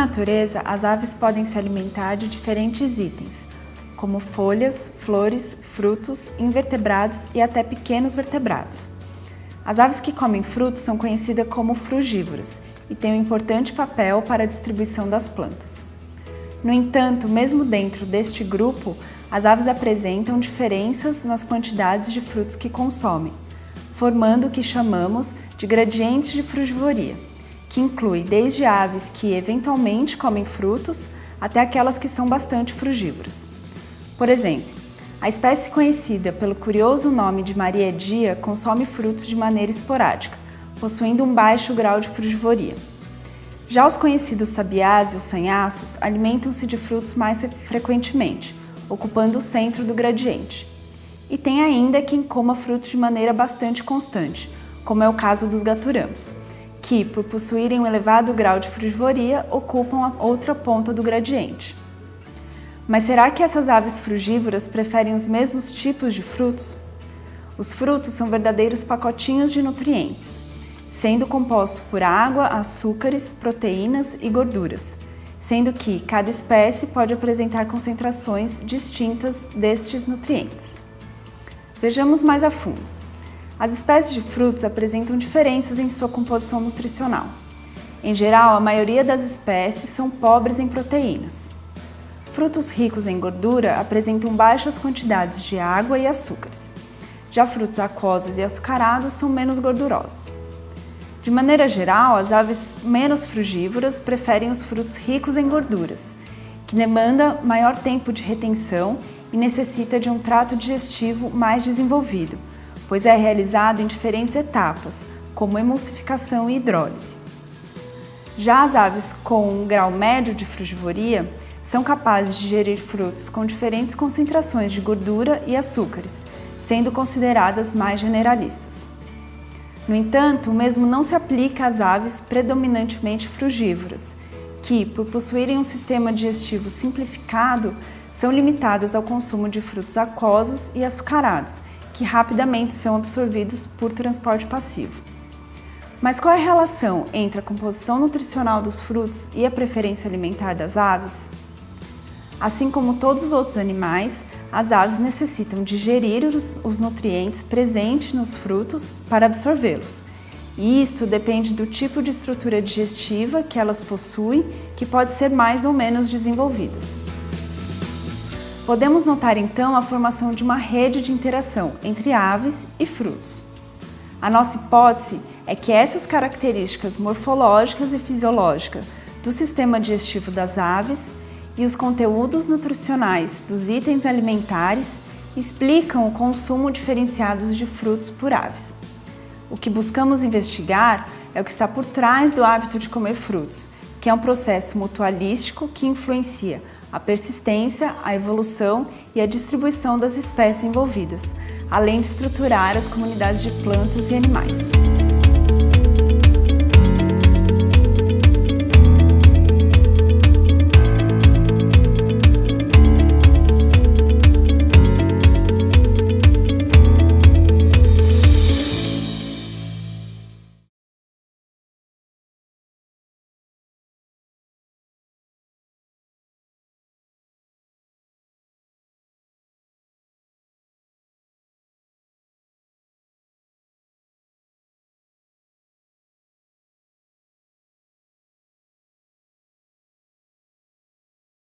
natureza, as aves podem se alimentar de diferentes itens, como folhas, flores, frutos, invertebrados e até pequenos vertebrados. As aves que comem frutos são conhecidas como frugívoras e têm um importante papel para a distribuição das plantas. No entanto, mesmo dentro deste grupo, as aves apresentam diferenças nas quantidades de frutos que consomem, formando o que chamamos de gradientes de frugivoria, que inclui desde aves que eventualmente comem frutos até aquelas que são bastante frugívoras. Por exemplo, a espécie conhecida pelo curioso nome de mariedia consome frutos de maneira esporádica, possuindo um baixo grau de frugivoria. Já os conhecidos sabiás e os sanhaços alimentam-se de frutos mais frequentemente, ocupando o centro do gradiente. E tem ainda quem coma frutos de maneira bastante constante, como é o caso dos gaturamos, que, por possuírem um elevado grau de frugivoria, ocupam a outra ponta do gradiente. Mas será que essas aves frugívoras preferem os mesmos tipos de frutos? Os frutos são verdadeiros pacotinhos de nutrientes, sendo compostos por água, açúcares, proteínas e gorduras, sendo que cada espécie pode apresentar concentrações distintas destes nutrientes. Vejamos mais a fundo. As espécies de frutos apresentam diferenças em sua composição nutricional. Em geral, a maioria das espécies são pobres em proteínas. Frutos ricos em gordura apresentam baixas quantidades de água e açúcares. Já frutos aquosos e açucarados são menos gordurosos. De maneira geral, as aves menos frugívoras preferem os frutos ricos em gorduras, que demandam maior tempo de retenção e necessita de um trato digestivo mais desenvolvido, pois é realizado em diferentes etapas, como emulsificação e hidrólise. Já as aves com um grau médio de frugivoria são capazes de digerir frutos com diferentes concentrações de gordura e açúcares, sendo consideradas mais generalistas. No entanto, o mesmo não se aplica às aves predominantemente frugívoras, que, por possuírem um sistema digestivo simplificado, são limitadas ao consumo de frutos aquosos e açucarados, que rapidamente são absorvidos por transporte passivo. Mas qual é a relação entre a composição nutricional dos frutos e a preferência alimentar das aves? Assim como todos os outros animais, as aves necessitam digerir os nutrientes presentes nos frutos para absorvê-los. E isto depende do tipo de estrutura digestiva que elas possuem, que pode ser mais ou menos desenvolvidas. Podemos notar então a formação de uma rede de interação entre aves e frutos. A nossa hipótese é que essas características morfológicas e fisiológicas do sistema digestivo das aves e os conteúdos nutricionais dos itens alimentares explicam o consumo diferenciado de frutos por aves. O que buscamos investigar é o que está por trás do hábito de comer frutos, que é um processo mutualístico que influencia a persistência, a evolução e a distribuição das espécies envolvidas, além de estruturar as comunidades de plantas e animais.